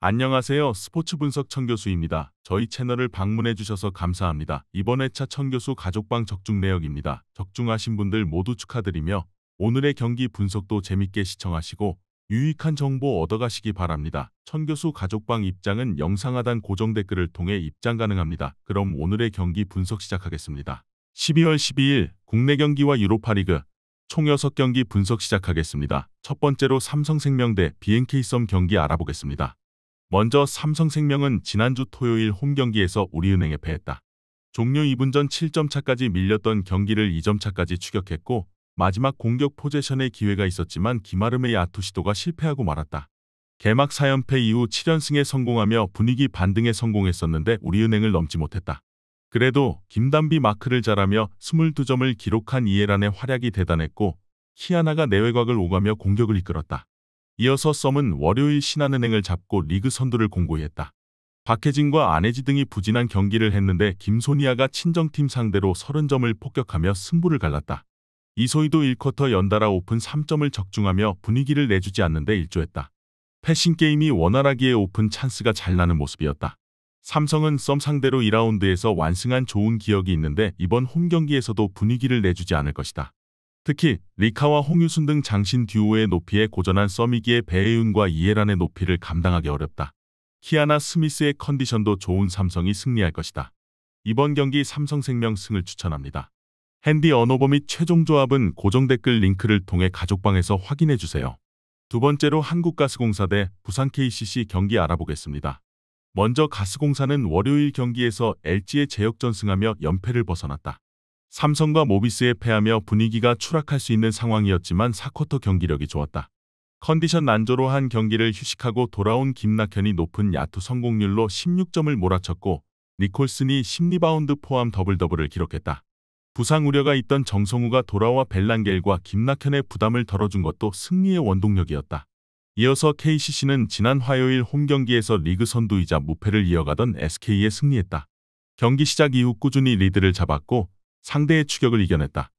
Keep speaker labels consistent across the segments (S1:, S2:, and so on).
S1: 안녕하세요. 스포츠 분석 천교수입니다. 저희 채널을 방문해 주셔서 감사합니다. 이번 회차 천교수 가족방 적중 내역입니다. 적중하신 분들 모두 축하드리며 오늘의 경기 분석도 재밌게 시청하시고 유익한 정보 얻어가시기 바랍니다. 천교수 가족방 입장은 영상 하단 고정 댓글을 통해 입장 가능합니다. 그럼 오늘의 경기 분석 시작하겠습니다. 12월 12일 국내 경기와 유로파리그 총 6경기 분석 시작하겠습니다. 첫 번째로 삼성생명 대 BNK썸 경기 알아보겠습니다. 먼저 삼성생명은 지난주 토요일 홈경기에서 우리은행에 패했다. 종료 2분 전 7점 차까지 밀렸던 경기를 2점 차까지 추격했고 마지막 공격 포제션의 기회가 있었지만 김아름의 야투 시도가 실패하고 말았다. 개막 4연패 이후 7연승에 성공하며 분위기 반등에 성공했었는데 우리은행을 넘지 못했다. 그래도 김단비 마크를 잘하며 22점을 기록한 이해란의 활약이 대단했고 키아나가 내외곽을 오가며 공격을 이끌었다. 이어서 썸은 월요일 신한은행을 잡고 리그 선두를 공고히 했다. 박혜진과 안혜지 등이 부진한 경기를 했는데 김소니아가 친정팀 상대로 30점을 폭격하며 승부를 갈랐다. 이소희도 1쿼터 연달아 오픈 3점을 적중하며 분위기를 내주지 않는데 일조했다. 패싱게임이 원활하기에 오픈 찬스가 잘 나는 모습이었다. 삼성은 썸 상대로 2라운드에서 완승한 좋은 기억이 있는데 이번 홈경기에서도 분위기를 내주지 않을 것이다. 특히 리카와 홍유순 등 장신 듀오의 높이에 고전한 썸이기에 배혜윤과 이해란의 높이를 감당하기 어렵다. 키아나 스미스의 컨디션도 좋은 삼성이 승리할 것이다. 이번 경기 삼성생명 승을 추천합니다. 핸디 언어버 및 최종 조합은 고정 댓글 링크를 통해 가족방에서 확인해주세요. 두 번째로 한국가스공사 대 부산 KCC 경기 알아보겠습니다. 먼저 가스공사는 월요일 경기에서 LG에 제역전승하며 연패를 벗어났다. 삼성과 모비스에 패하며 분위기가 추락할 수 있는 상황이었지만 4쿼터 경기력이 좋았다. 컨디션 난조로 한 경기를 휴식하고 돌아온 김낙현이 높은 야투 성공률로 16점을 몰아쳤고 니콜슨이 10리바운드 포함 더블더블을 기록했다. 부상 우려가 있던 정성우가 돌아와 벨란겔과 김낙현의 부담을 덜어준 것도 승리의 원동력이었다. 이어서 KCC는 지난 화요일 홈경기에서 리그 선두이자 무패를 이어가던 SK에 승리했다. 경기 시작 이후 꾸준히 리드를 잡았고 상대의 추격을 이겨냈다.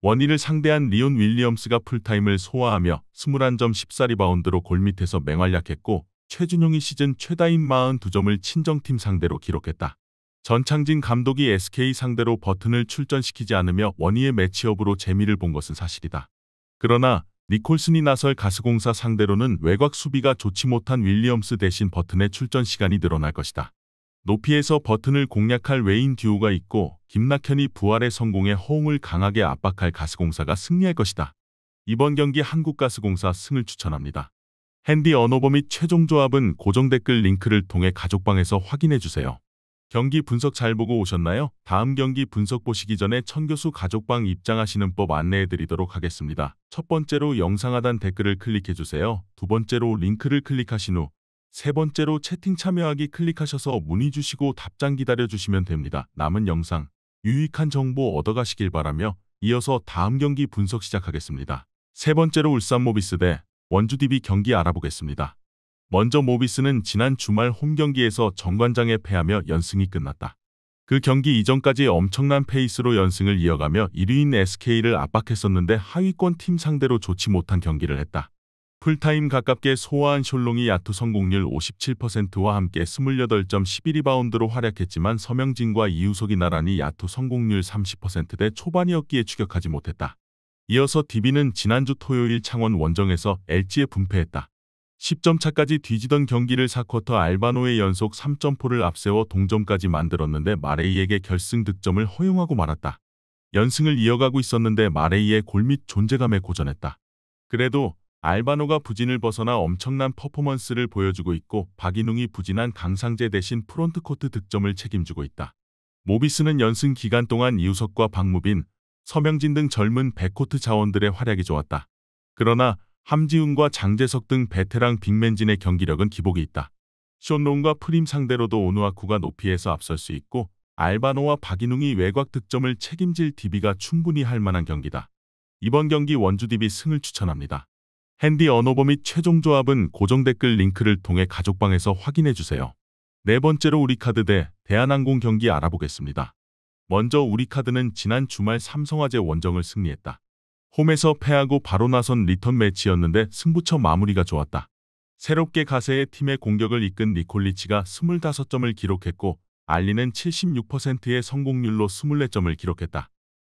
S1: 원희를 상대한 리온 윌리엄스가 풀타임을 소화하며 21점 14리바운드로 골밑에서 맹활약했고 최준용이 시즌 최다인 42점을 친정팀 상대로 기록했다. 전창진 감독이 SK 상대로 버튼을 출전시키지 않으며 원희의 매치업으로 재미를 본 것은 사실이다. 그러나 니콜슨이 나설 가스공사 상대로는 외곽 수비가 좋지 못한 윌리엄스 대신 버튼의 출전 시간이 늘어날 것이다. 높이에서 버튼을 공략할 웨인 듀오가 있고 김낙현이 부활에 성공해 허웅을 강하게 압박할 가스공사가 승리할 것이다. 이번 경기 한국가스공사 승을 추천합니다. 핸디 언어버 및 최종 조합은 고정 댓글 링크를 통해 가족방에서 확인해주세요. 경기 분석 잘 보고 오셨나요? 다음 경기 분석 보시기 전에 천교수 가족방 입장하시는 법 안내해드리도록 하겠습니다. 첫 번째로 영상 하단 댓글을 클릭해주세요. 두 번째로 링크를 클릭하신 후 세 번째로 채팅 참여하기 클릭하셔서 문의 주시고 답장 기다려주시면 됩니다. 남은 영상, 유익한 정보 얻어가시길 바라며 이어서 다음 경기 분석 시작하겠습니다. 세 번째로 울산 모비스 대 원주 DB 경기 알아보겠습니다. 먼저 모비스는 지난 주말 홈경기에서 정관장에 패하며 연승이 끝났다. 그 경기 이전까지 엄청난 페이스로 연승을 이어가며 1위인 SK를 압박했었는데 하위권 팀 상대로 좋지 못한 경기를 했다. 풀타임 가깝게 소화한 숄롱이 야투 성공률 57%와 함께 28점 12리바운드로 활약했지만 서명진과 이우석이 나란히 야투 성공률 30%대 초반이었기에 추격하지 못했다. 이어서 DB는 지난주 토요일 창원 원정에서 LG에 분패했다. 10점 차까지 뒤지던 경기를 4쿼터 알바노의 연속 3점포를 앞세워 동점까지 만들었는데 마레이에게 결승 득점을 허용하고 말았다. 연승을 이어가고 있었는데 마레이의 골밑 존재감에 고전했다. 그래도 알바노가 부진을 벗어나 엄청난 퍼포먼스를 보여주고 있고 박인웅이 부진한 강상재 대신 프론트코트 득점을 책임지고 있다. 모비스는 연승 기간 동안 이우석과 박무빈, 서명진 등 젊은 백코트 자원들의 활약이 좋았다. 그러나 함지훈과 장재석 등 베테랑 빅맨진의 경기력은 기복이 있다. 션롱과 프림 상대로도 오누아쿠가 높이에서 앞설 수 있고 알바노와 박인웅이 외곽 득점을 책임질 DB가 충분히 할 만한 경기다. 이번 경기 원주 DB 승을 추천합니다. 핸디 언어버 및 최종 조합은 고정 댓글 링크를 통해 가족방에서 확인해주세요. 네 번째로 우리카드 대 대한항공 경기 알아보겠습니다. 먼저 우리카드는 지난 주말 삼성화재 원정을 승리했다. 홈에서 패하고 바로 나선 리턴 매치였는데 승부처 마무리가 좋았다. 새롭게 가세의 팀의 공격을 이끈 니콜리치가 25점을 기록했고 알리는 76%의 성공률로 24점을 기록했다.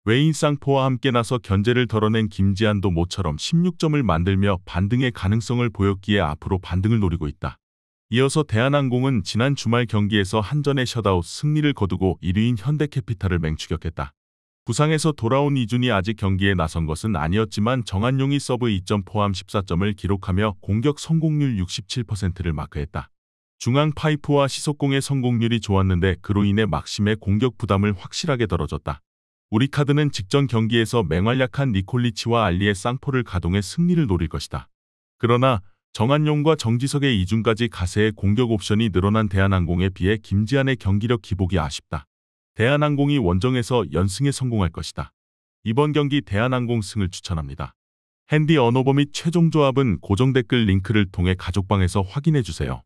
S1: 웨인 쌍포와 함께 나서 견제를 덜어낸 김지한도 모처럼 16점을 만들며 반등의 가능성을 보였기에 앞으로 반등을 노리고 있다. 이어서 대한항공은 지난 주말 경기에서 한전의 셧아웃 승리를 거두고 1위인 현대캐피탈을 맹추격했다. 부상에서 돌아온 이준이 아직 경기에 나선 것은 아니었지만 정한용이 서브 2점 포함 14점을 기록하며 공격 성공률 67%를 마크했다. 중앙 파이프와 시속공의 성공률이 좋았는데 그로 인해 막심의 공격 부담을 확실하게 덜어줬다. 우리카드는 직전 경기에서 맹활약한 니콜리치와 알리의 쌍포를 가동해 승리를 노릴 것이다. 그러나 정한용과 정지석의 이중까지 가세의 공격 옵션이 늘어난 대한항공에 비해 김지한의 경기력 기복이 아쉽다. 대한항공이 원정에서 연승에 성공할 것이다. 이번 경기 대한항공 승을 추천합니다. 핸디 언어버 및 최종 조합은 고정 댓글 링크를 통해 가족방에서 확인해주세요.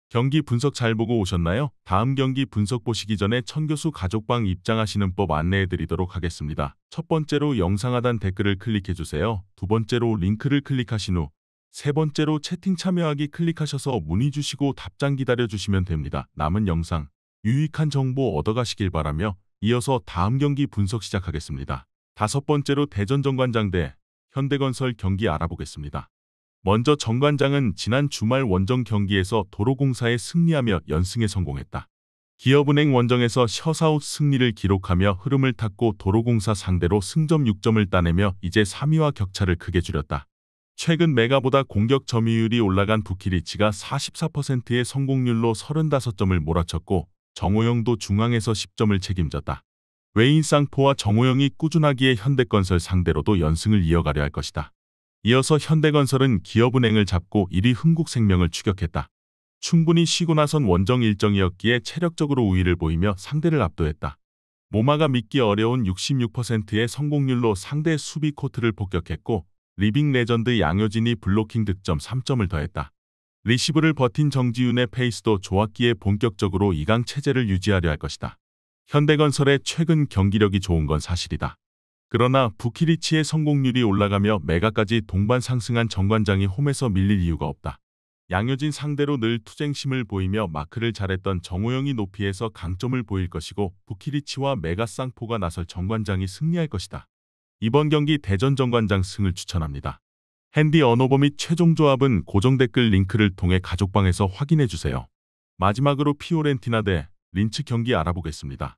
S1: 경기 분석 잘 보고 오셨나요? 다음 경기 분석 보시기 전에 천교수 가족방 입장하시는 법 안내해드리도록 하겠습니다. 첫 번째로 영상 하단 댓글을 클릭해주세요. 두 번째로 링크를 클릭하신 후 세 번째로 채팅 참여하기 클릭하셔서 문의 주시고 답장 기다려주시면 됩니다. 남은 영상 유익한 정보 얻어가시길 바라며 이어서 다음 경기 분석 시작하겠습니다. 다섯 번째로 대전 정관장 대 현대건설 경기 알아보겠습니다. 먼저 정관장은 지난 주말 원정 경기에서 도로공사에 승리하며 연승에 성공했다. 기업은행 원정에서 셧아웃 승리를 기록하며 흐름을 탔고 도로공사 상대로 승점 6점을 따내며 이제 3위와 격차를 크게 줄였다. 최근 메가보다 공격 점유율이 올라간 부키리치가 44%의 성공률로 35점을 몰아쳤고 정호영도 중앙에서 10점을 책임졌다. 웨인 쌍포와 정호영이 꾸준하기에 현대건설 상대로도 연승을 이어가려 할 것이다. 이어서 현대건설은 기업은행을 잡고 1위 흥국생명을 추격했다. 충분히 쉬고 나선 원정 일정이었기에 체력적으로 우위를 보이며 상대를 압도했다. 모마가 믿기 어려운 66%의 성공률로 상대 수비 코트를 폭격했고 리빙 레전드 양효진이 블로킹 득점 3점을 더했다. 리시브를 버틴 정지윤의 페이스도 좋았기에 본격적으로 2강 체제를 유지하려 할 것이다. 현대건설의 최근 경기력이 좋은 건 사실이다. 그러나 부키리치의 성공률이 올라가며 메가까지 동반 상승한 정관장이 홈에서 밀릴 이유가 없다. 양효진 상대로 늘 투쟁심을 보이며 마크를 잘했던 정호영이 높이에서 강점을 보일 것이고 부키리치와 메가 쌍포가 나설 정관장이 승리할 것이다. 이번 경기 대전 정관장 승을 추천합니다. 핸디 언어버 및 최종 조합은 고정 댓글 링크를 통해 가족방에서 확인해주세요. 마지막으로 피오렌티나 대 린츠 경기 알아보겠습니다.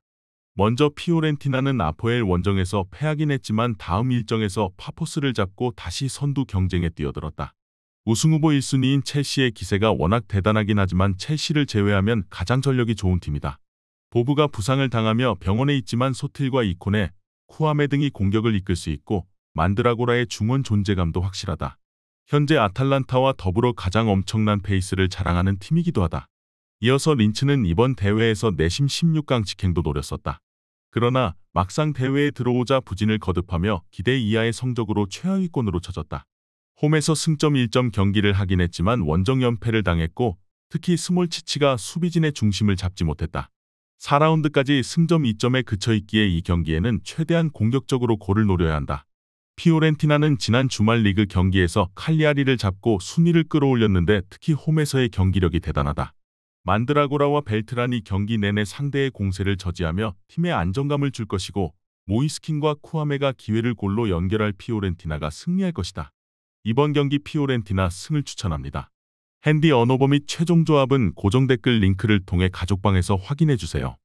S1: 먼저 피오렌티나는 아포엘 원정에서 패하긴 했지만 다음 일정에서 파포스를 잡고 다시 선두 경쟁에 뛰어들었다. 우승후보 1순위인 첼시의 기세가 워낙 대단하긴 하지만 첼시를 제외하면 가장 전력이 좋은 팀이다. 보브가 부상을 당하며 병원에 있지만 소틸과 이코네, 쿠아메 등이 공격을 이끌 수 있고 만드라고라의 중원 존재감도 확실하다. 현재 아탈란타와 더불어 가장 엄청난 페이스를 자랑하는 팀이기도 하다. 이어서 린츠는 이번 대회에서 내심 16강 직행도 노렸었다. 그러나 막상 대회에 들어오자 부진을 거듭하며 기대 이하의 성적으로 최하위권으로 쳐졌다. 홈에서 승점 1점 경기를 하긴 했지만 원정 연패를 당했고 특히 스몰치치가 수비진의 중심을 잡지 못했다. 4라운드까지 승점 2점에 그쳐있기에 이 경기에는 최대한 공격적으로 골을 노려야 한다. 피오렌티나는 지난 주말 리그 경기에서 칼리아리를 잡고 순위를 끌어올렸는데 특히 홈에서의 경기력이 대단하다. 만드라고라와 벨트란이 경기 내내 상대의 공세를 저지하며 팀에 안정감을 줄 것이고 모이스킨과 쿠아메가 기회를 골로 연결할 피오렌티나가 승리할 것이다. 이번 경기 피오렌티나 승을 추천합니다. 핸디 언어버 및 최종 조합은 고정 댓글 링크를 통해 가족방에서 확인해주세요.